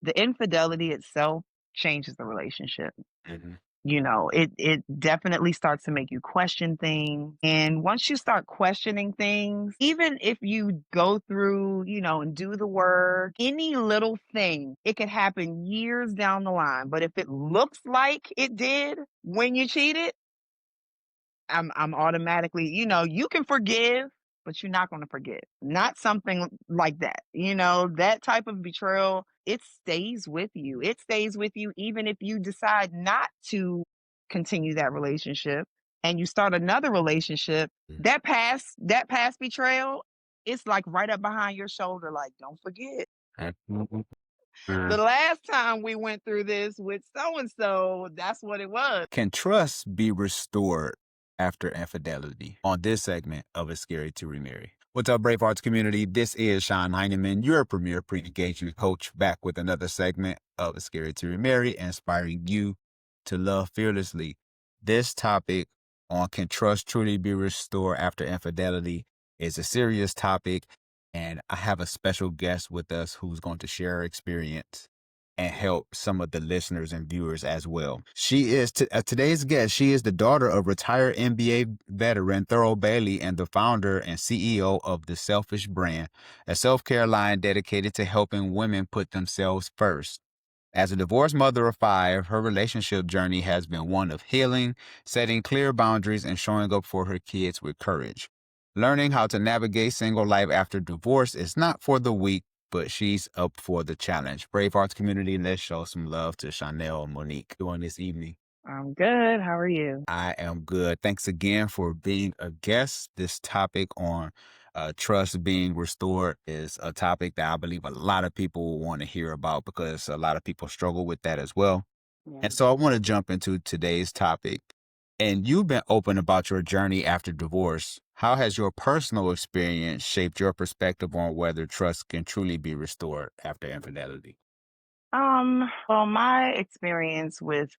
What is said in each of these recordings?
the infidelity itself changes the relationship. Mhm. It definitely starts to make you question things. And once you start questioning things, even if you go through, and do the work, any little thing, it could happen years down the line. But if it looks like it did when you cheated, I'm automatically, you can forgive, but you're not going to forget. Not something like that. That type of betrayal, it stays with you. It stays with you even if you decide not to continue that relationship and you start another relationship. Mhm. That past betrayal, it's like right up behind your shoulder like, don't forget. Absolutely. The last time we went through this with so and so, that's what it was. Can trust be restored after infidelity? On this segment of It's Scary to Remarry. What's up, Brave Arts community? This is Sean Heineman, your premier pre-engagement coach, back with another segment of It's Scary to Remarry, inspiring you to love fearlessly. This topic on can trust truly be restored after infidelity is a serious topic, and I have a special guest with us who's going to share her experience and help some of the listeners and viewers as well. She is today's guest. She is the daughter of retired NBA veteran Thurl Bailey and the founder and CEO of The Selfish Brand, a self-care line dedicated to helping women put themselves first. As a divorced mother of five, her relationship journey has been one of healing, setting clear boundaries, and showing up for her kids with courage. Learning how to navigate single life after divorce is not for the weak, but she's up for the challenge. Brave Arts community, let's show some love to Chonell Monique during this evening. I'm good. How are you? I am good. Thanks again for being a guest. This topic on trust being restored is a topic that I believe a lot of people will want to hear about because a lot of people struggle with that as well. Yeah. And so I want to jump into today's topic. And you've been open about your journey after divorce. How has your personal experience shaped your perspective on whether trust can truly be restored after infidelity? Well, my experience with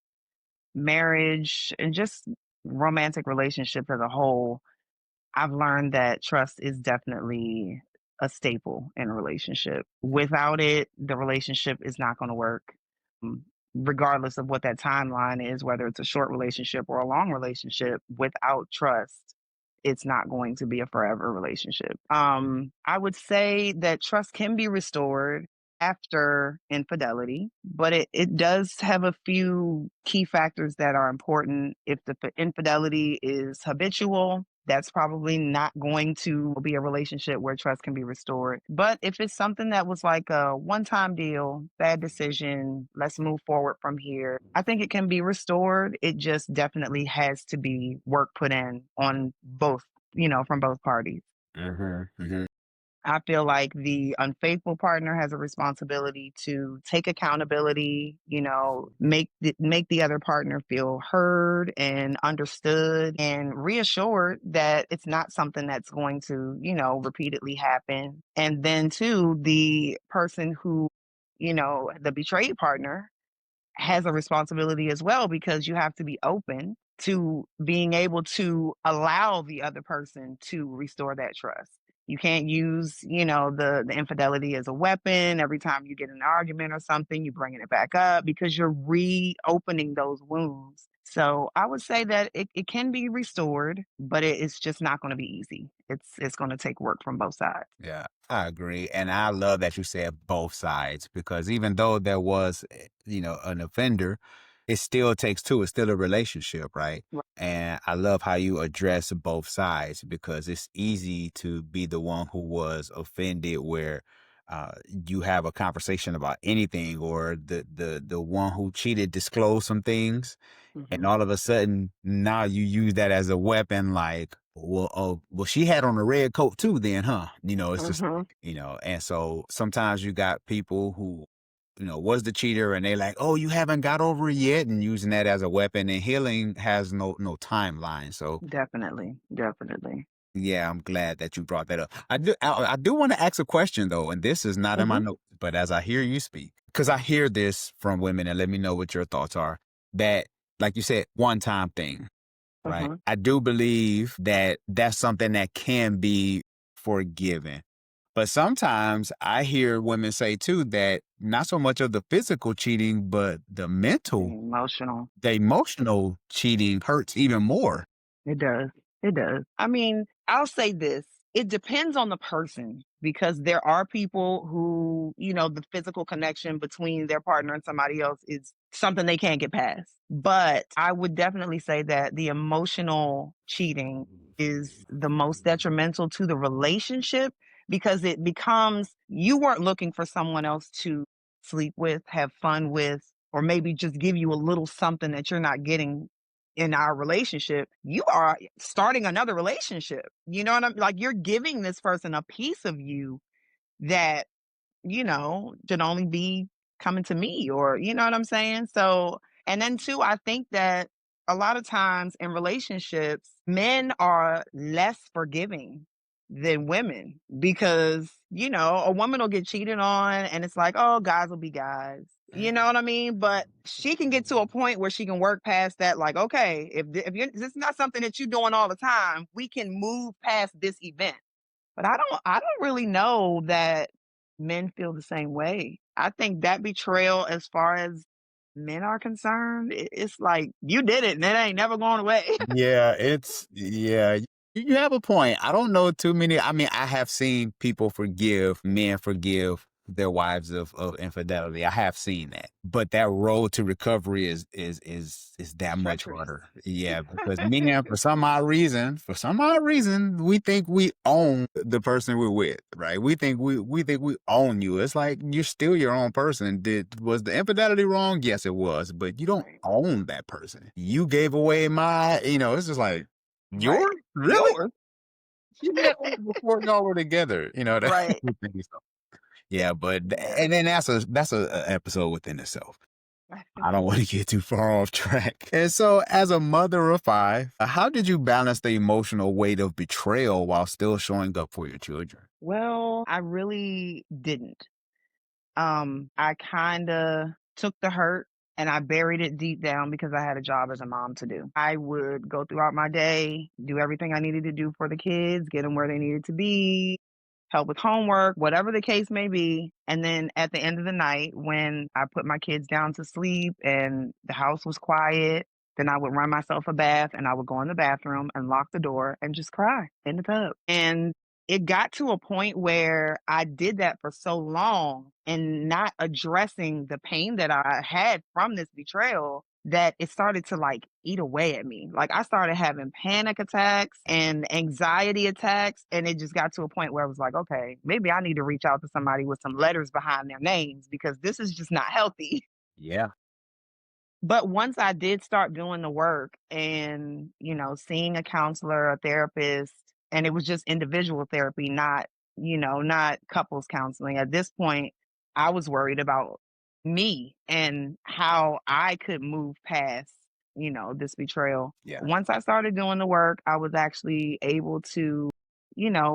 marriage and just romantic relationships as a whole, I've learned that trust is definitely a staple in a relationship. Without it, the relationship is not going to work. Mm, Regardless of what that timeline is, whether it's a short relationship or a long relationship, without trust, it's not going to be a forever relationship. I would say that trust can be restored after infidelity, but it does have a few key factors that are important. If the infidelity is habitual, that's probably not going to be a relationship where trust can be restored. But if it's something that was like a one time deal, bad decision, let's move forward from here, I think it can be restored. It just definitely has to be work put in on both, from both parties. Hmm. I feel like the unfaithful partner has a responsibility to take accountability, make the other partner feel heard and understood and reassured that it's not something that's going to, repeatedly happen. And then too, the person who, the betrayed partner has a responsibility as well because you have to be open to being able to allow the other person to restore that trust. You can't use, the infidelity as a weapon. Every time you get in an argument or something, you're bringing it back up because you're reopening those wounds. So I would say that it can be restored, but it's just not going to be easy. It's going to take work from both sides. Yeah, I agree. And I love that you said both sides because even though there was, an offender, it still takes two. It's still a relationship, right? And I love how you address both sides because it's easy to be the one who was offended where you have a conversation about anything or the one who cheated disclosed some things and Hmm. all of a sudden now you use that as a weapon like well oh well she had on a red coat too then huh it's just Hmm. and so sometimes you got people who was the cheater and they like oh you haven't got over it yet and using that as a weapon and healing has no timeline so Definitely, definitely. yeah, I'm glad that you brought that up. I do want to ask a question though, and this is not in my Hmm. notes, but as I hear you speak, because I hear this from women, and let me know what your thoughts are. That, like you said, one time thing, right? Hmm. I do believe that that's something that can be forgiven. But sometimes I hear women say too that not so much of the physical cheating, but Emotional. the emotional cheating hurts even more. It does. It does. I mean, I'll say this. It depends on the person because there are people who, the physical connection between their partner and somebody else is something they can't get past. But I would definitely say that the emotional cheating is the most detrimental to the relationship because it becomes you weren't looking for someone else to sleep with, have fun with, or maybe just give you a little something that you're not getting in our relationship. You are starting another relationship. You know what I'm like? You're giving this person a piece of you that, should only be coming to me, or you know what I'm saying? So, and then too, I think that a lot of times in relationships, men are less forgiving than women because, a woman will get cheated on and it's like, oh, guys will be guys. You know what I mean? But she can get to a point where she can work past that. Like, okay, if this is not something that you're doing all the time, we can move past this event. But I don't really know that men feel the same way. I think that betrayal, as far as men are concerned, it's like you did it and it ain't never going away. Yeah, you have a point. I don't know too many. I mean, I have seen men forgive their wives of infidelity. I have seen that. But that road to recovery is that much Treacherous. harder. Yeah, because men, for some odd reason, we think we own the person we're with, right? We think we own you. It's like you're still your own person. Was the infidelity wrong? Yes, it was, but you don't Right. own that person. You gave away it's just like Right. yours? Really? Yours. You met me before y'all were together, that Right. so yeah, but Yeah. and then that's a episode within itself. I don't want to get too far off track. And so, as a mother of five, how did you balance the emotional weight of betrayal while still showing up for your children? Well, I really didn't. I kinda took the hurt and I buried it deep down because I had a job as a mom to do. I would go throughout my day, do everything I needed to do for the kids, get them where they needed to be, help with homework, whatever the case may be. And then at the end of the night, when I put my kids down to sleep and the house was quiet, then I would run myself a bath and I would go in the bathroom and lock the door and just cry in the tub. And it got to a point where I did that for so long and not addressing the pain that I had from this betrayal that it started to like eat away at me. Like I started having panic attacks and anxiety attacks. And it just got to a point where I was like, okay, maybe I need to reach out to somebody with some letters behind their names because this is just not healthy. Yeah, But once I did start doing the work and, seeing a counselor, a therapist, and it was just individual therapy, not couples counseling. At this point, I was worried about me and how I could move past, this betrayal. yeah, Once I started doing the work, I was actually able to,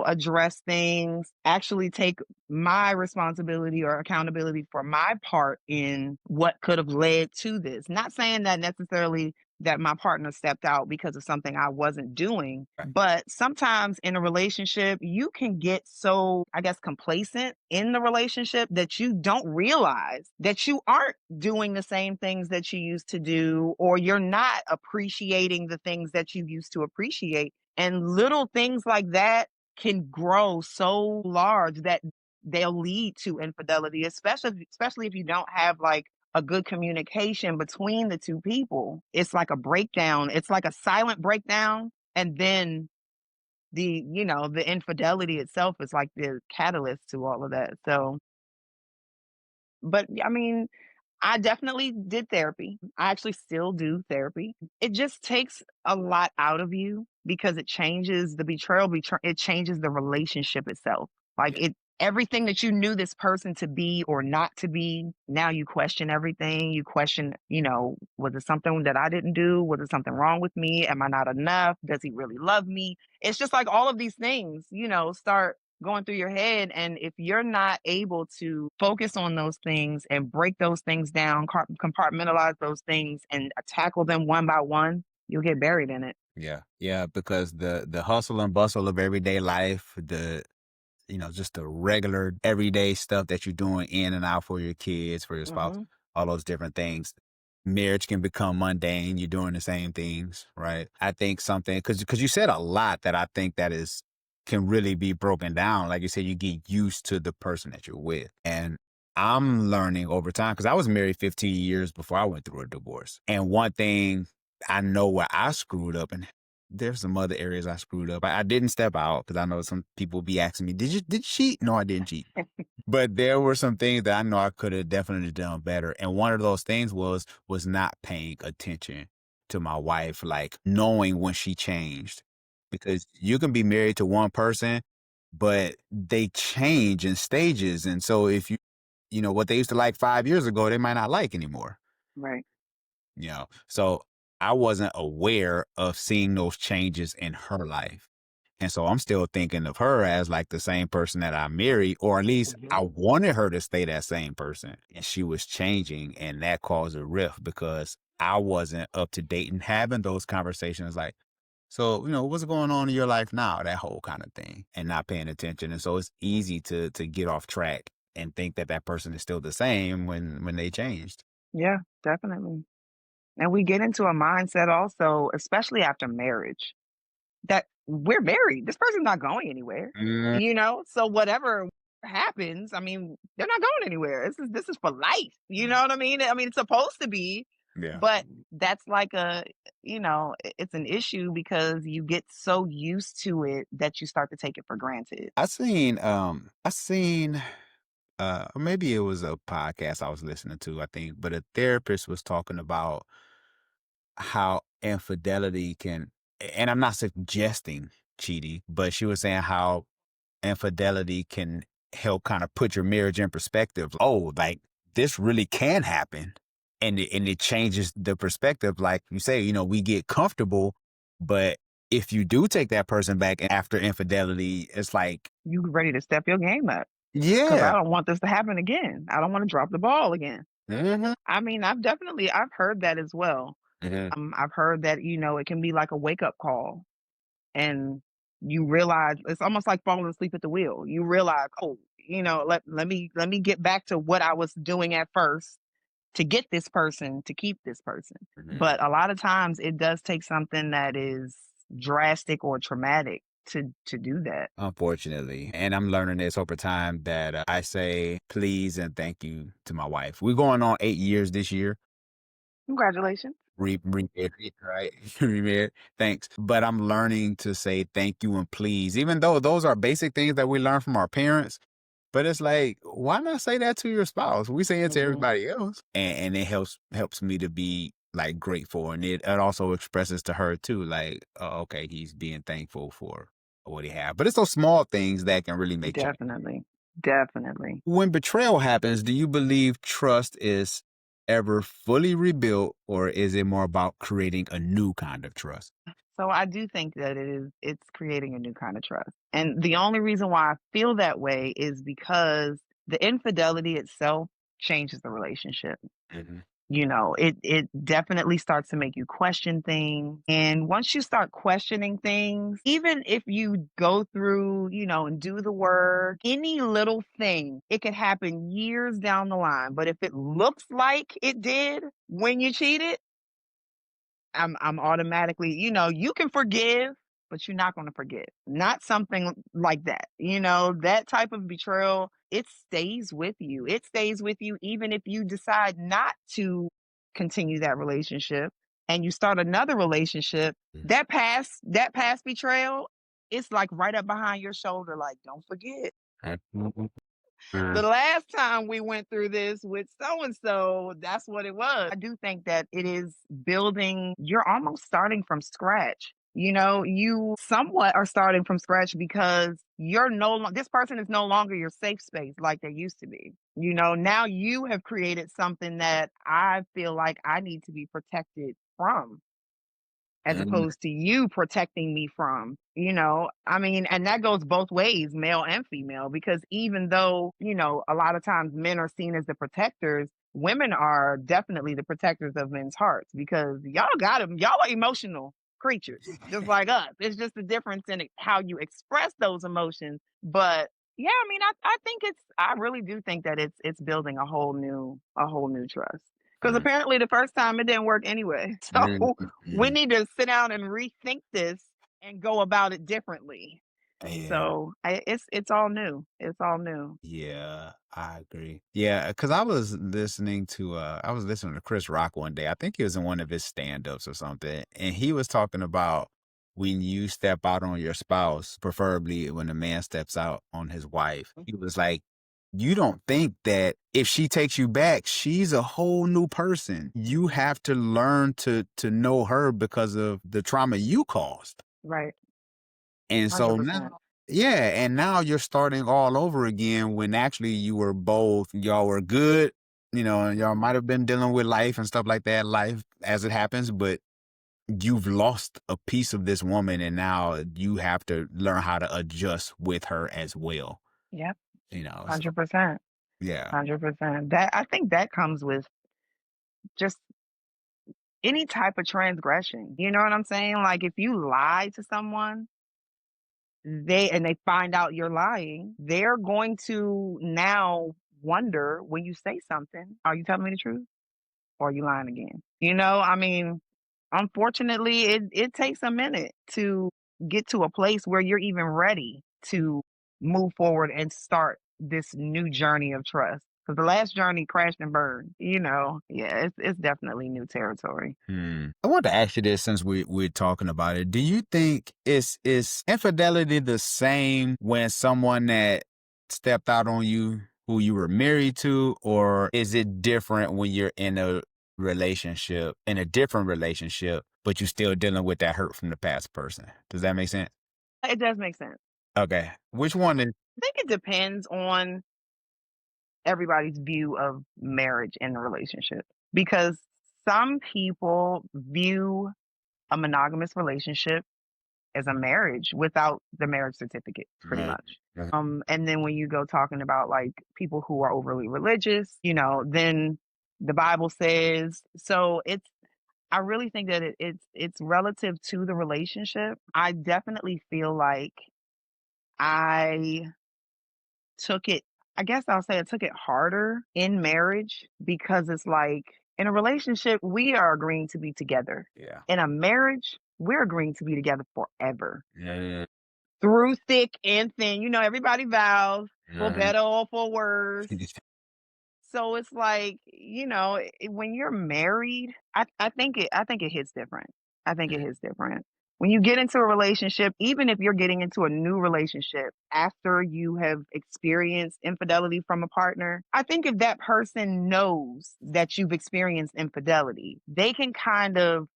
address things, actually take my responsibility or accountability for my part in what could have led to this. Not saying that necessarily that my partner stepped out because of something I wasn't doing, right. but sometimes in a relationship, you can get so, I guess, complacent in the relationship that you don't realize that you aren't doing the same things that you used to do, or you're not appreciating the things that you used to appreciate. And little things like that can grow so large that they'll lead to infidelity, especially if you don't have like a good communication between the two people. It's like a breakdown. It's like a silent breakdown, and then the infidelity itself is like the catalyst to all of that. So, but I mean, I definitely did therapy. I actually still do therapy. It just takes a lot out of you because it changes the it changes the relationship itself. Like Yeah, everything that you knew this person to be or not to be, now you question everything. You question, was it something that I didn't do? Was it something wrong with me? Am I not enough? Does he really love me? It's just like all of these things, start going through your head. And if you're not able to focus on those things and break those things down, compartmentalize those things and tackle them one by one, you'll get buried in it. yeah, yeah. Because the hustle and bustle of everyday life, just the regular everyday stuff that you're doing in and out for your kids, for your spouse, Mhm. all those different things. Marriage can become mundane. You're doing the same things, right? I think something because you said a lot that I think that is can really be broken down. Like you said, you get used to the person that you're with. And I'm learning over time because I was married 15 years before I went through a divorce. And one thing I know where I screwed up, and there's some other areas I screwed up. I didn't step out because I know some people be asking me, did you cheat? No, I didn't cheat. But there were some things that I know I could have definitely done better. And one of those things was not paying attention to my wife, like knowing when she changed. Because you can be married to one person, but they change in stages. And so if what they used to like 5 years ago, they might not like anymore. Right. So I wasn't aware of seeing those changes in her life. And so I'm still thinking of her as like the same person that I married, or at least I Mhm. wanted her to stay that same person. And she was changing, and that caused a rift because I wasn't up to date and having those conversations like, so, what's going on in your life now? That whole kind of thing, and not paying attention. And so it's easy to get off track and think that that person is still the same when they changed. Yeah, definitely. And we get into a mindset also, especially after marriage, that we're married. This person's not going anywhere, Mm, So whatever happens, I mean, they're not going anywhere. This is for life. You know what I mean? I mean, it's supposed to be, yeah. but that's like it's an issue because you get so used to it that you start to take it for granted. I seen or maybe it was a podcast I was listening to, I think, but a therapist was talking about how infidelity can, and I'm not suggesting cheating, but she was saying how infidelity can help kind of put your marriage in perspective. Oh, like this really can happen. And it changes the perspective. Like you say, we get comfortable, but if you do take that person back after infidelity, it's like, You ready to step your game up because I yeah. don't want this to happen again. I don't want to drop the ball again. Mhm. I mean, I've heard that as well. Mhm. I've heard that, it can be like a wake up call and you realize it's almost like falling asleep at the wheel. You realize, oh, let me get back to what I was doing at first to get this person to keep this person. Mhm. But a lot of times it does take something that is drastic or traumatic to do that. Unfortunately. And I'm learning this over time that I say please and thank you to my wife. We're going on 8 years this year. Congratulations. Remarried, right? Remarried. Thanks. But I'm learning to say thank you and please, even though those are basic things that we learn from our parents. But it's like, why not say that to your spouse? We say it to Hmm. everybody else. And it helps me to be like grateful. And it also expresses to her too, like, oh, okay, he's being thankful for what he have. But it's those small things that can really make change. Definitely. Definitely. When betrayal happens, do you believe trust is ever fully rebuilt, or is it more about creating a new kind of trust? So I do think that it's creating a new kind of trust. And the only reason why I feel that way is because the infidelity itself changes the relationship. Mhm. It definitely starts to make you question things. And once you start questioning things, even if you go through, and do the work, any little thing, it could happen years down the line. But if it looks like it did when you cheated, I'm automatically, you can forgive, but you're not going to forget. Not something like that. That type of betrayal, it stays with you. It stays with you even if you decide not to continue that relationship and you start another relationship. Mm. That past betrayal, it's like right up behind your shoulder like don't forget Mhm. the Mm. last time we went through this with so and so, that's what it was. I do think that it is building, you're almost starting from scratch. You somewhat are starting from scratch because this person is no longer your safe space like they used to be. Now you have created something that I feel like I need to be protected from as Mm. opposed to you protecting me from, I mean, and that goes both ways, male and female, because even though, a lot of times men are seen as the protectors, women are definitely the protectors of men's hearts because y'all got them. Y'all are emotional creatures, just like us. It's just the difference in how you express those emotions. But Yeah, I mean, I think I really do think that it's building a whole new trust. Because Mm. apparently the first time it didn't work anyway. So we Mhm. need to sit down and rethink this and go about it differently. Yeah. So it's all new. It's all new. Yeah, I agree. Yeah, because I was listening to Chris Rock one day. I think he was in one of his stand-ups or something, and he was talking about when you step out on your spouse, preferably when a man steps out on his wife. He was like, you don't think that if she takes you back, she's a whole new person. You have to learn to know her because of the trauma you caused. Right. And so 100%. now, yeah, and now you're starting all over again when actually y'all were good, and y'all Mhm. might have been dealing with life and stuff like that, life as it happens, but you've lost a piece of this woman and now you have to learn how to adjust with her as well, Yep. so 100%. yeah. 100%. That I think that comes with just any type of transgression. You know what I'm saying? Like if you lie to someone, they find out you're lying, they're going to now wonder when you say something, are you telling me the truth or are you lying again? I mean, unfortunately, it takes a minute to get to a place where you're even ready to move forward and start this new journey of trust. Because the last journey crashed and burned. Yeah, it's definitely new territory. I want to ask you this since we're talking about it. Do you think is infidelity the same when someone that stepped out on you who you were married to, or is it different when you're in a different relationship, but you're still dealing with that hurt from the past person? Does that make sense? It does make sense. Okay. Which one is I think it depends on everybody's view of marriage and the relationship because some people view a monogamous relationship as a marriage without the marriage certificate, pretty right? much. And then when you go talking about like people who are overly religious, then the Bible says so. I really think that it's relative to the relationship. I definitely feel like I took it I guess I'll say I took it harder in marriage because it's like in a relationship, we are agreeing to be together. Yeah. In a marriage, we're agreeing to be together forever Yeah. through thick and thin. Everybody vows for Yeah. better or for worse. So it's like, when you're married, I think it hits different. I think it hits different. When you get into a relationship, even if you're getting into a new relationship after you have experienced infidelity from a partner, I think if that person knows that you've experienced infidelity, they can kind of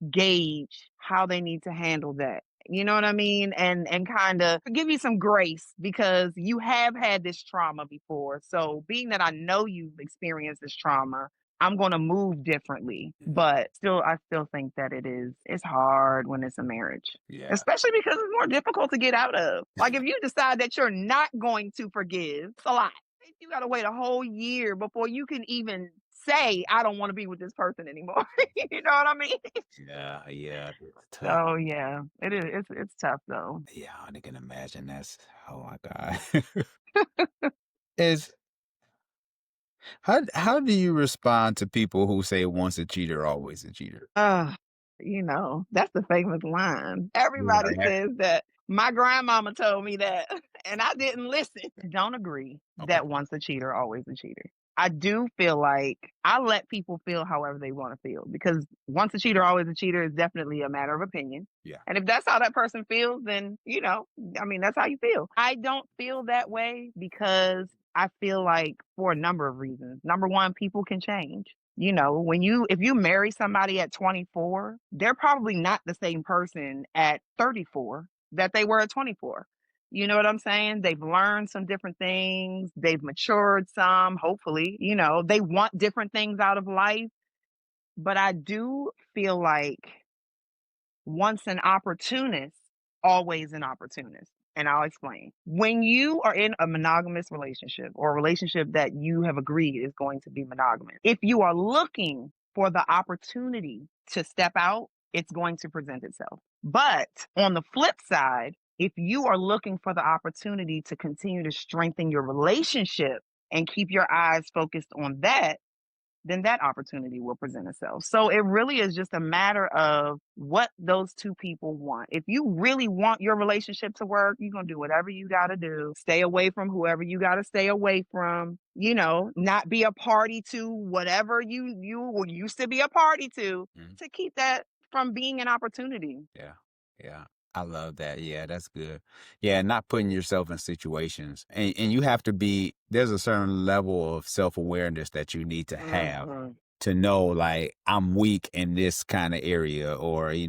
gauge how they need to handle that. You know what I mean? And kind of give you some grace because you have had this trauma before. So being that I know you've experienced this trauma, I'm going to move differently. But still I still think that it's hard when it's a marriage. Yeah. Especially because it's more difficult to get out of. Like if you decide that you're not going to forgive, it's a lot. You got to wait a whole year before you can even say I don't want to be with this person anymore. You know what I mean? Yeah. Yeah. Tough. So yeah, it is. It's tough though. Yeah, I can imagine that's oh my god. Is how do you respond to people who say once a cheater, always a cheater? Uh, that's the famous line. Everybody Right. says that. My grandmama told me that, and I didn't listen. Don't agree Okay. that once a cheater, always a cheater. I do feel like I let people feel however they want to feel because once a cheater, always a cheater is definitely a matter of opinion. Yeah. And if that's how that person feels, then, I mean, that's how you feel. I don't feel that way because I feel like for a number of reasons. Number one, people can change. If you marry somebody at 24, they're probably not the same person at 34 that they were at 24. You know what I'm saying? They've learned some different things. They've matured some, hopefully. They want different things out of life. But I do feel like once an opportunist, always an opportunist. And I'll explain. When you are in a monogamous relationship or a relationship that you have agreed is going to be monogamous, if you are looking for the opportunity to step out, it's going to present itself. But on the flip side, If you are looking for the opportunity to continue to strengthen your relationship and keep your eyes focused on that, then that opportunity will present itself. So it really is just a matter of what those two people want. If you really want your relationship to work, you're going to do whatever you got to do. Stay away from whoever you got to stay away from, not be a party to whatever you used to be a party to keep that from being an opportunity. Yeah. Yeah. I love that. Yeah, that's good. Yeah, not putting yourself in situations. And you have to be there's a certain level of self-awareness that you need to have Mhm. to know like I'm weak in this kind of area or I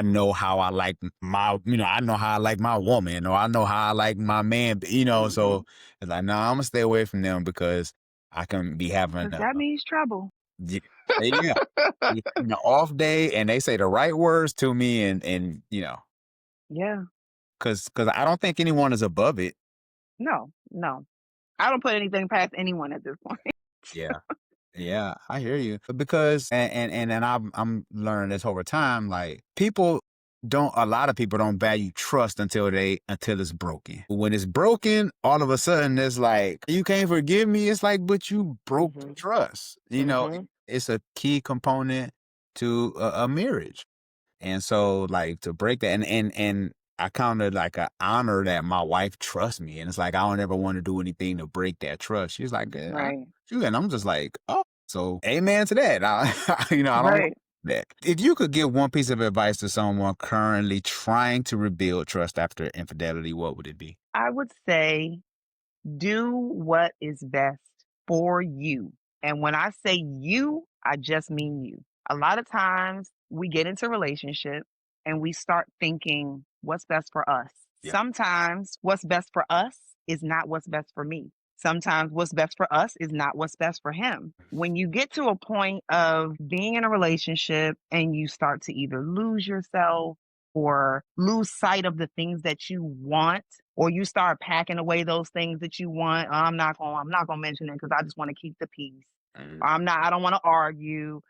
know how I like I know how I like my woman or I know how I like my man, so Mhm. it's like no, I'm gonna stay away from them because I can be having 'Cause that means trouble. yeah, yeah, off day and they say the right words to me and Yeah. because I don't think anyone is above it. No, no. I don't put anything past anyone at this point. Yeah. Yeah, I hear you. Because and I'm learning this over time. Like a lot of people don't value trust until it's broken. When it's broken, all of a sudden it's like you can't forgive me. It's like, but you broke the Mhm. trust. Mhm. It's a key component to a marriage. And so like to break that and I kind of like a honor that my wife trusts me. And it's like I don't ever want to do anything to break that trust. She's like, I Right. you and I'm just like, oh, so amen to that. I don't Right. that. If you could give one piece of advice to someone currently trying to rebuild trust after infidelity, what would it be? I would say do what is best for you. And when I say you, I just mean you. A lot of times we get into a relationship and we start thinking what's best for us. Yeah. Sometimes what's best for us is not what's best for me. Sometimes what's best for us is not what's best for him. When you get to a point of being in a relationship and you start to either lose yourself or lose sight of the things that you want, or you start packing away those things that you want. I'm not gonna mention it because I just want to keep the peace. Mm, Or I don't want to argue.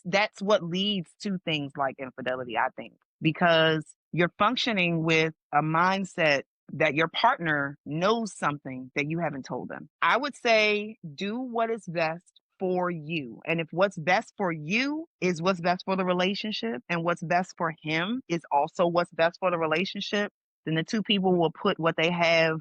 That's what leads to things like infidelity, I think, because you're functioning with a mindset that your partner knows something that you haven't told them. I would say do what is best for you. And if what's best for you is what's best for the relationship and what's best for him is also what's best for the relationship, then the two people will put what they have,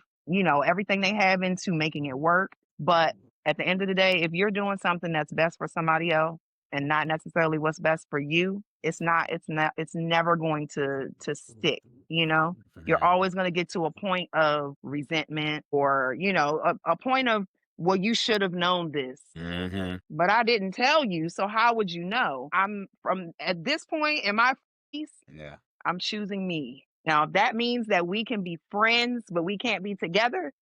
everything they have into making it work. But at the end of the day, if you're doing something that's best for somebody else and not necessarily what's best for you, it's never going to stick, you know? You're mhm, always going to get to a point of resentment or, a point of, well, you should have known this, mhm. but I didn't tell you. So how would you know? I'm from at this point in my 40s, Yeah. I'm choosing me. Now, if that means that we can be friends, but we can't be together,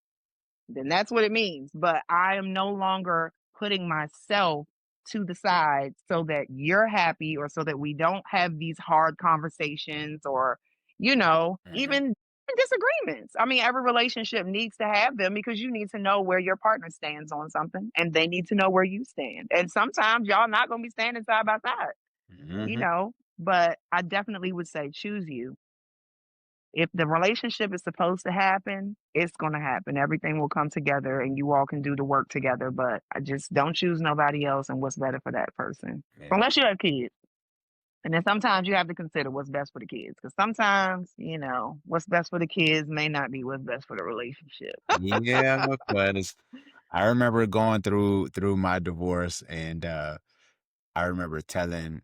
then that's what it means. But I am no longer putting myself to the side so that you're happy or so that we don't have these hard conversations or, Mhm. even disagreements. I mean, every relationship needs to have them because you need to know where your partner stands on something and they need to know where you stand. And sometimes y'all not going to be standing side by side, Mhm. but I definitely would say choose you. If the relationship is supposed to happen, it's gonna happen. Everything will come together and you all can do the work together, but I just don't choose nobody else and what's better for that person. Yeah. Unless you have kids. And then sometimes you have to consider what's best for the kids. Because sometimes, what's best for the kids may not be what's best for the relationship. Yeah, because I remember going through my divorce and I remember telling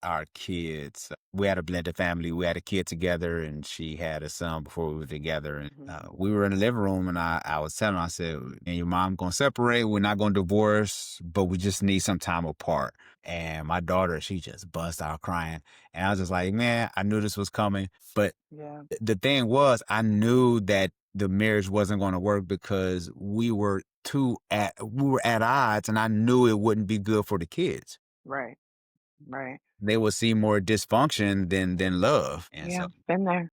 our kids we had a blended family. We had a kid together and she had a son before we were together. And Mhm. we were in the living room and I was telling her, I said, and your mom gonna separate. We're not gonna divorce, but we just need some time apart. And my daughter, she just bust out crying. And I was just like, man, I knew this was coming. But Yeah, the thing was, I knew that the marriage wasn't going to work because we were at odds, and I knew it wouldn't be good for the kids. right, right. They would see more dysfunction than love, and so Yeah, been there.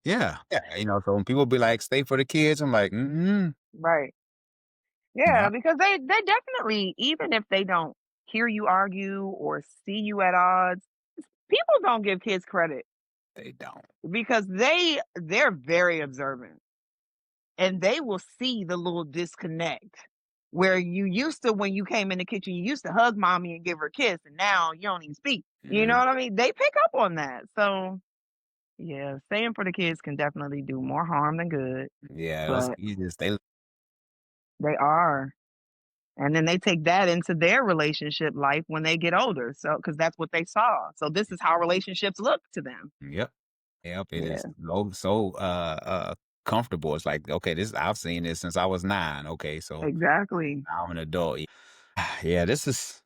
yeah, yeah. So when people be like, "Stay for the kids," I'm like, "Mm-hmm." Right. Yeah, Yeah, because they definitely, even if they don't hear you argue or see you at odds, people don't give kids credit. They don't. because they're very observant, and they will see the little disconnect where you used to, when you came in the kitchen, you used to hug mommy and give her a kiss, and now you don't even speak. You know Mhm. what I mean? They pick up on that. So yeah, staying for the kids can definitely do more harm than good, Yeah, those but you just they they are. And then they take that into their relationship life when they get older. So, because that's what they saw. So this is how relationships look to them. Yep. Yep, it is Yeah, comfortable. It's like, okay, this I've seen this since I was 9. Okay, so exactly. now I'm an adult. Yeah, this is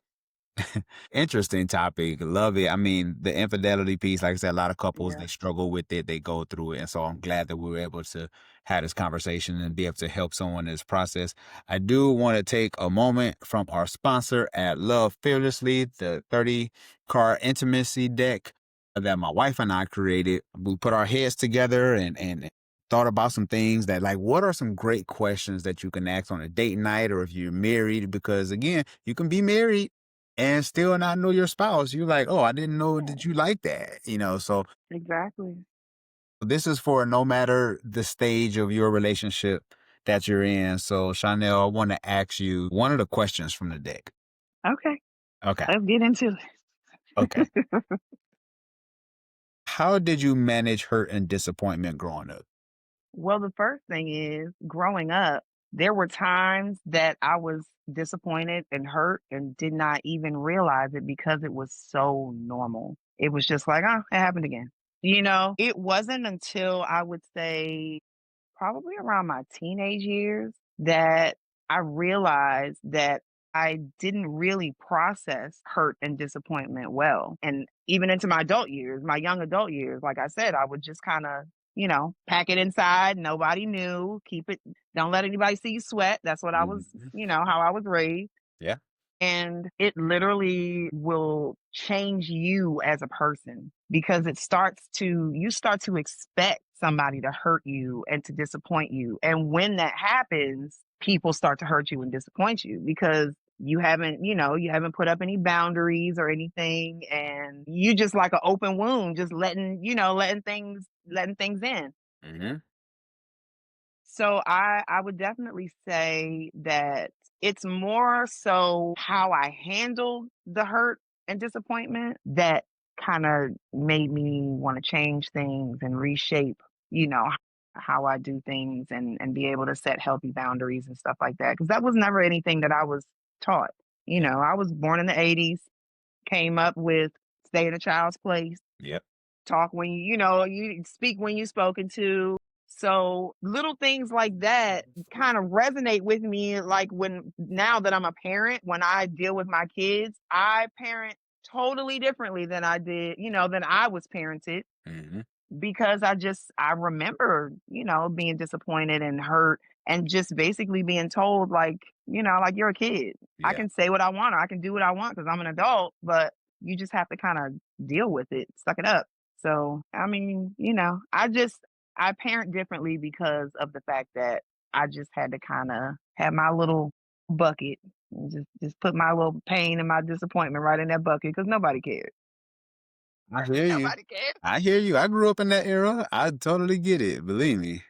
interesting topic. Love it. I mean, the infidelity piece, like I said, a lot of couples Yeah, they struggle with it, they go through it. And so I'm glad that we were able to have this conversation and be able to help someone in this process. I do want to take a moment from our sponsor at Love Fearlessly, the 30 card intimacy deck that my wife and I created. We put our heads together and thought about some things that, like, what are some great questions that you can ask on a date night or if you're married? Because again, you can be married and still not know your spouse. You're like, oh, I didn't know yeah, that you like that, So exactly. this is for no matter the stage of your relationship that you're in. So Chanel, I want to ask you one of the questions from the deck. Okay, Okay. let's get into Okay. it. How did you manage hurt and disappointment growing up? Well, the first thing is, growing up, there were times that I was disappointed and hurt and did not even realize it because it was so normal. It was just like, oh, it happened again. It wasn't until I would say probably around my teenage years that I realized that I didn't really process hurt and disappointment well. And even into my adult years, my young adult years, like I said, I would just kind of, pack it inside. Nobody knew. Keep it. Don't let anybody see you sweat. That's what I was, Mhm. how I was raised. Yeah. And it literally will change you as a person because you start to expect somebody to hurt you and to disappoint you. And when that happens, people start to hurt you and disappoint you because you haven't put up any boundaries or anything. And you just like an open wound, just letting things in. Hmm. So I would definitely say that it's more so how I handle the hurt and disappointment that kind of made me want to change things and reshape, how I do things and be able to set healthy boundaries and stuff like that. Because that was never anything that I was taught. Yeah. I was born in the 80s, came up with stay in a child's place, Yep. talk when you speak when you're spoken to. So little things like that kind of resonate with me. Like when now that I'm a parent, when I deal with my kids, I parent totally differently than I did, than I was parented Hmm. because I remember, being disappointed and hurt and just basically being told like you're a kid. I Yeah. can say what I want or I can do what I want because I'm an adult, but you just have to kind of deal with it, suck it up. So, I mean, I parent differently because of the fact that I just had to kind of have my little bucket and just put my little pain and my disappointment right in that bucket because nobody cared. I hear you. Nobody cared. I hear you. I grew up in that era. I totally get it. Believe me.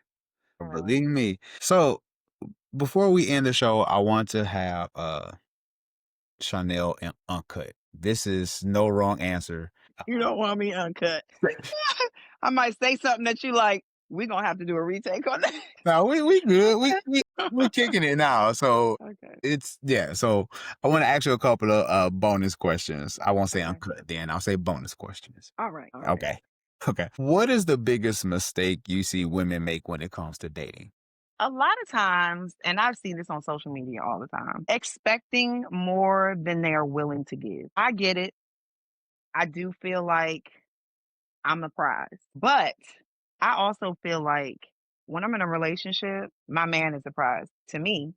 Right. Believe me. So before we end the show, I want to have Chanel and Uncut. This is no wrong answer. You don't want me uncut. I might say something that you like. We're gonna have to do a retake on that. No, we good. We Okay. we we kicking it now. So Okay. it's yeah. So I want to ask you a couple of bonus questions. I won't say Okay. uncut then. I'll say bonus questions. All right. All right. Okay. Okay. What is the biggest mistake you see women make when it comes to dating? A lot of times, and I've seen this on social media all the time, expecting more than they are willing to give. I get it. I do feel like I'm the prize. But I also feel like when I'm in a relationship, my man is the prize to me,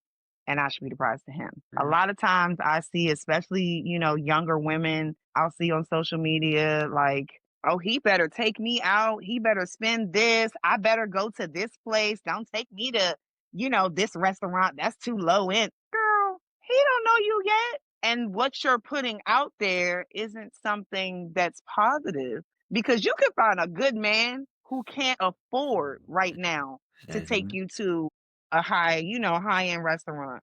and I should be the prize to him. A Mhm. lot of times I see, especially, younger women, I'll see on social media like, oh, he better take me out. He better spend this. I better go to this place. Don't take me to, this restaurant. That's too low end. Girl, he don't know you yet. And what you're putting out there isn't something that's positive because you can find a good man who can't afford right now to take you to a high end restaurant,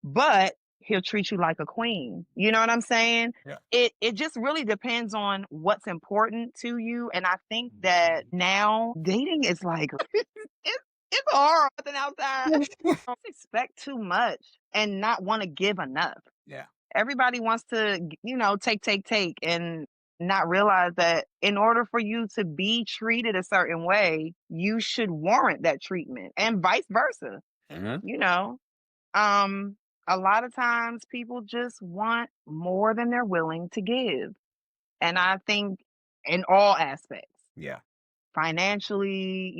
but he'll treat you like a queen. You know what I'm saying? Yeah. It just really depends on what's important to you. And I think that now dating is like it's hard than outside. Don't expect too much and not want to give enough. Yeah. Everybody wants to, take, and not realize that in order for you to be treated a certain way, you should warrant that treatment and vice versa. You know, um, a lot of times people just want more than they're willing to give. And I think in all aspects, Yeah. financially,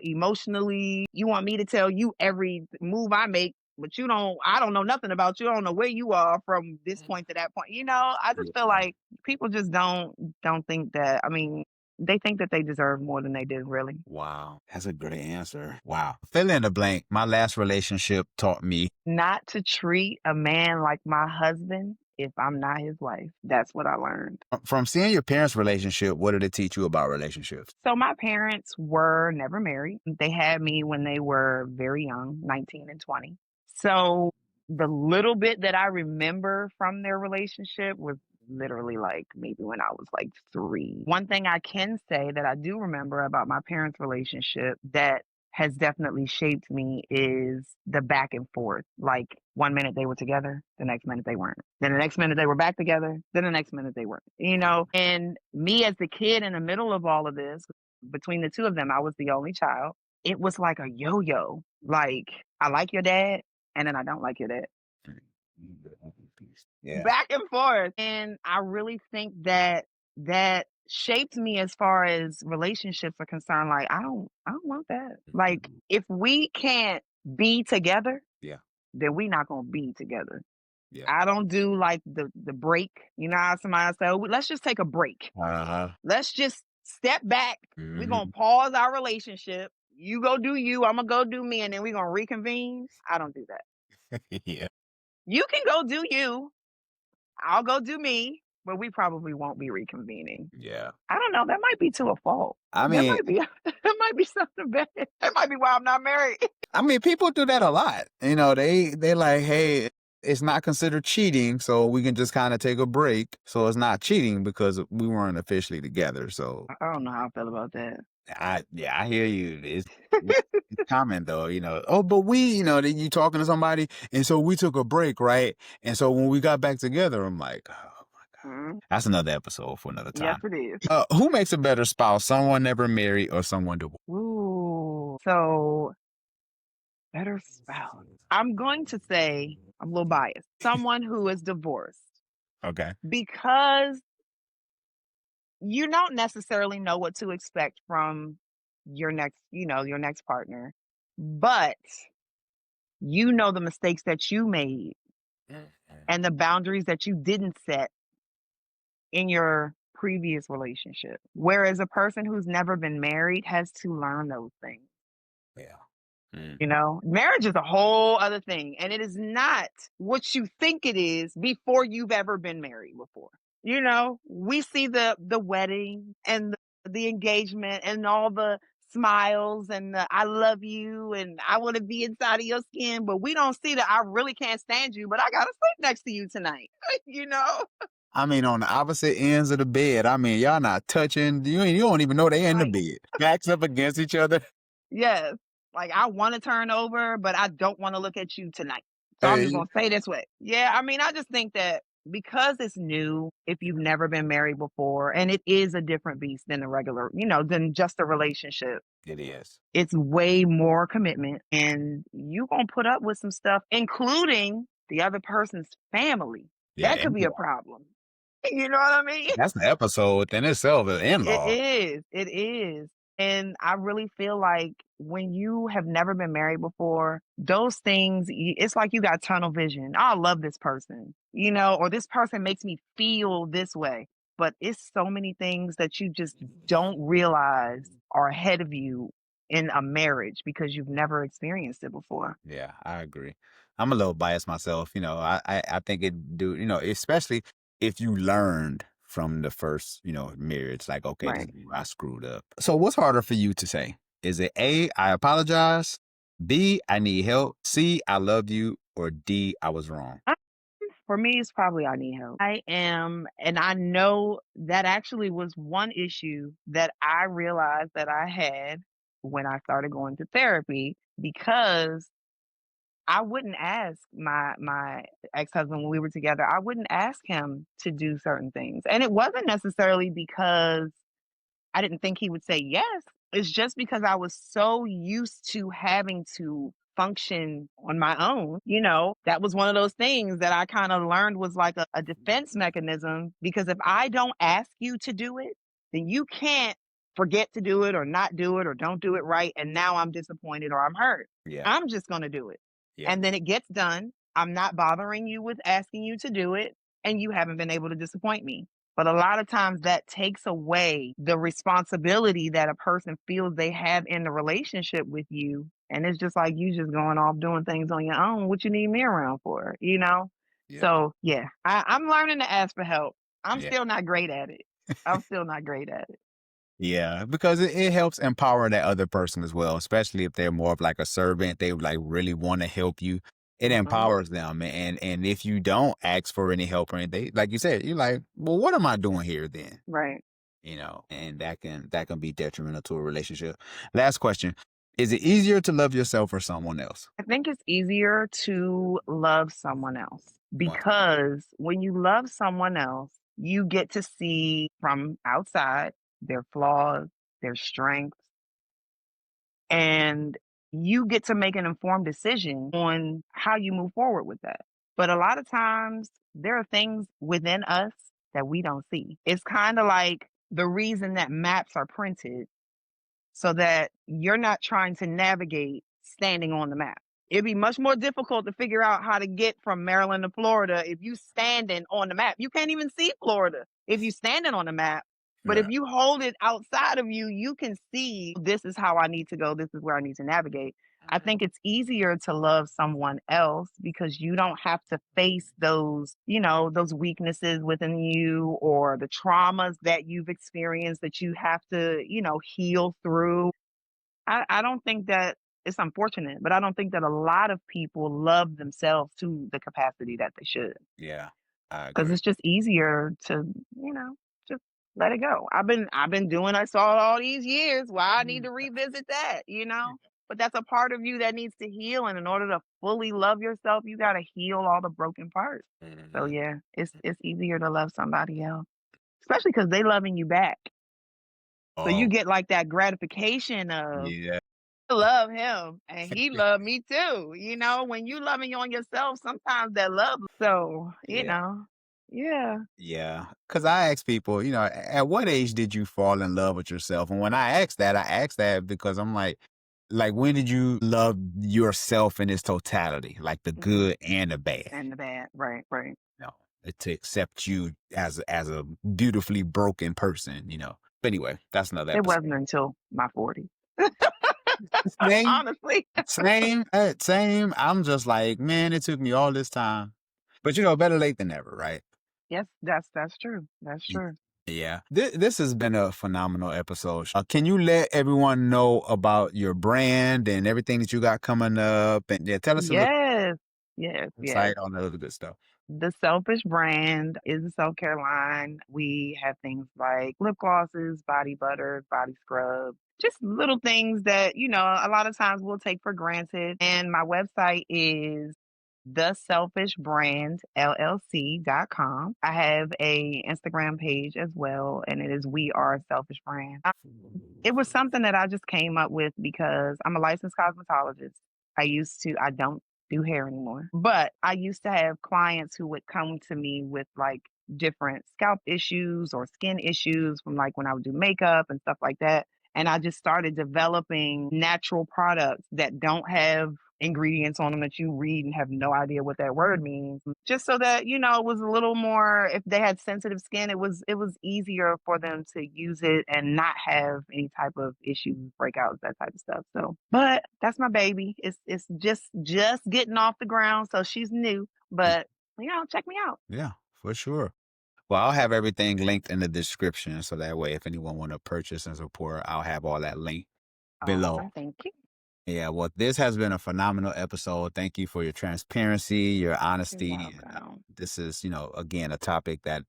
emotionally, you want me to tell you every move I make, but I don't know nothing about you. I don't know where you are from this point to that point. I just feel Yeah. like people just don't think that. I mean, they think that they deserve more than they did, really. Wow. That's a great answer. Wow. Fill in the blank. My last relationship taught me. Not to treat a man like my husband if I'm not his wife. That's what I learned. From seeing your parents' relationship, what did it teach you about relationships? So my parents were never married. They had me when they were very young, 19 and 20. So the little bit that I remember from their relationship was literally like maybe when I was like 3. One thing I can say that I do remember about my parents' relationship that has definitely shaped me is the back and forth. Like one minute they were together, the next minute they weren't. Then the next minute they were back together, then the next minute they weren't. And me as the kid in the middle of all of this, between the two of them, I was the only child. It was like a yo-yo. Like, I like your dad, and then I don't like your dad. Yeah. Back and forth. And I really think that shaped me as far as relationships are concerned. Like, I don't want that. Like, if we can't be together, Yeah. then we not gonna be together. Yeah. I don't do like the break. You know how somebody say, oh, let's just take a break. Uh-huh. Let's just step back. We're gonna Mhm. pause our relationship. You go do you, I'm gonna go do me, and then we're gonna reconvene. I don't do that. Yeah. You can go do you. I'll go do me, but we probably won't be reconvening. Yeah. I don't know. That might be to a fault. I That mean, might be that might be something bad. That might be why I'm not married. people do that a lot. They like, hey, it's not considered cheating, so we can just kind of take a break. So it's not cheating because we weren't officially together. So I don't know how I feel about that. I hear you. It's common though, Oh, but that you talking to somebody, and so we took a break, right? And so when we got back together, I'm like, oh my God. Mhm. That's another episode for another Yes, time. it is. Who makes a better spouse? Someone never married or someone divorced? Ooh. So better spouse. I'm going to say I'm a little biased. Someone who is divorced Okay. because you don't necessarily know what to expect from your next partner, but you know the mistakes that you made and the boundaries that you didn't set in your previous relationship. Whereas a person who's never been married has to learn those things. Yeah. Mm. Marriage is a whole other thing, and it is not what you think it is before you've ever been married before. We see the wedding and the engagement and all the smiles and the I love you and I want to be inside of your skin, but we don't see that I really can't stand you, but I gotta sleep next to you tonight. you know, On the opposite ends of the bed. Y'all not touching. You don't even know they in the like bed. Backs up against each other. yes, like I want to turn over, but I don't want to look at you tonight. So I'm just Hey, gonna say this way. Yeah, I mean, I just think that because it's new, if you've never been married before, and it is a different beast than a regular, than just a relationship. it is. It's way more commitment, and you gonna put up with some stuff, including the other person's family. Yeah, That could be a problem. You know what I mean? that's an episode within itself, an It in-law. is. It is. And I really feel like when you have never been married before, those things, it's like you got tunnel vision. I love this person, or this person makes me feel this way. But it's so many things that you just don't realize are ahead of you in a marriage because you've never experienced it before. Yeah, I agree. I'm a little biased myself. I think it do, especially if you learned from the first, marriage. Like, okay, this Right. is where I screwed up. So what's harder for you to say? Is it A, I apologize, B, I need help, C, I love you, or D, I was wrong? For me, it's probably I need help. And I know that actually was one issue that I realized that I had when I started going to therapy because I wouldn't ask my ex-husband when we were together. I wouldn't ask him to do certain things. And it wasn't necessarily because I didn't think he would say yes. It's just because I was so used to having to function on my own. That was one of those things that I kind of learned was like a defense mechanism because if I don't ask you to do it, then you can't forget to do it or not do it or don't do it right. And now I'm disappointed or I'm hurt. Yeah. I'm just going to do it. Yeah. And then it gets done. I'm not bothering you with asking you to do it. And you haven't been able to disappoint me. But a lot of times that takes away the responsibility that a person feels they have in the relationship with you. And it's just like you just going off doing things on your own. What you need me around for? Yeah. So yeah, I'm learning to ask for help. I'm Yeah. still not great at it. I'm still not great at it. Yeah, because it helps empower that other person as well, especially if they're more of like a servant. They like really want to help you. It Mhm. empowers them, and if you don't ask for any help or anything, like you said, you're like, well, what am I doing here then? Right. And that can be detrimental to a relationship. Last question: is it easier to love yourself or someone else? I think it's easier to love someone else Why? because when you love someone else, you get to see from outside their flaws, their strengths, and you get to make an informed decision on how you move forward with that. But a lot of times, there are things within us that we don't see. It's kind of like the reason that maps are printed so that you're not trying to navigate standing on the map. It'd be much more difficult to figure out how to get from Maryland to Florida if you standing on the map. You can't even see Florida if you standing on the map. But if Yeah, you hold it outside of you, you can see this is how I need to go. This is where I need to navigate. I think it's easier to love someone else because you don't have to face those weaknesses within you or the traumas that you've experienced that you have to heal through. I don't think that it's unfortunate, but I don't think that a lot of people love themselves to the capacity that they should. yeah, I Because agree. it's just easier to just let it go. I've been doing this all these years. Why I need to revisit that? But that's a part of you that needs to heal. And in order to fully love yourself, you gotta heal all the broken parts. So Mhm. yeah, it's easier to love somebody else. Especially because they loving you back. So you Oh, get like that gratification of yeah, love him and he loved me too. When you loving on yourself, sometimes that love. So, yeah. yeah. Yeah, because I ask people, at what age did you fall in love with yourself? And when I ask that because I'm like, when did you love yourself in its totality, like the Hmm. good and the bad? And the bad. Right, right. You know, to accept you as a beautifully broken person. But anyway, that's another It episode. wasn't until my 40s. Same, Honestly. same. I'm just like, man, it took me all this time, but better late than never, right? Yes, that's true. That's Y- true. Yeah. This has been a phenomenal episode. Can you let everyone know about your brand and everything that you got coming up? And yeah, tell us a little Yes. Yes, yes. insight on the other good stuff. The Selfish brand is a self-care line. We have things like lip glosses, body butter, body scrub, just little things that a lot of times we'll take for granted. And my website is theselfishbrandllc.com. I have a Instagram page as well, and it is We Are Selfish Brand. It was something that I just came up with because I'm a licensed cosmetologist. I don't do hair anymore, but I used to have clients who would come to me with like different scalp issues or skin issues from like when I would do makeup and stuff like that. And I just started developing natural products that don't have ingredients on them that you read and have no idea what that word means. Just so that it was a little more if they had sensitive skin, it was easier for them to use it and not have any type of issues, breakouts, that type of stuff. So but that's my baby. It's just getting off the ground. So she's new. But check me out. Yeah, for sure. Well, I'll have everything linked in the description so that way if anyone want to purchase and support, I'll have all that link below. Awesome. Thank you. Yeah, well, this has been a phenomenal episode. Thank you for your transparency, your You're honesty. And, welcome. this is, again, a topic that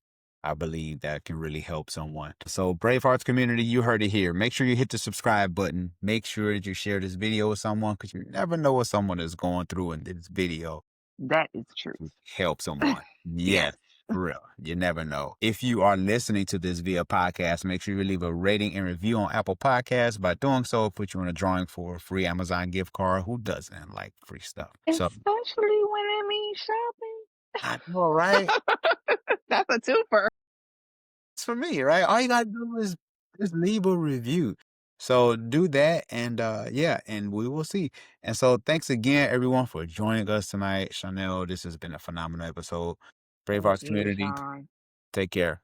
I believe that can really help someone. So, Brave Hearts community, you heard it here. Make sure you hit the subscribe button. Make sure that you share this video with someone because you never know what someone is going through in this video That is truth. to help someone. Yes. Yes, for real. You never know. If you are listening to this via podcast, make sure you leave a rating and review on Apple Podcasts. By doing so, put you in a drawing for a free Amazon gift card. Who doesn't like free stuff? So Especially when it means shopping. I know, right? That's a twofer. It's for me, right? All you gotta do is just leave a review. So do that, and yeah, and we will see. And so thanks again, everyone, for joining us tonight. Chonell, this has been a phenomenal episode. Brave Thank Hearts you, community, Sean. take care.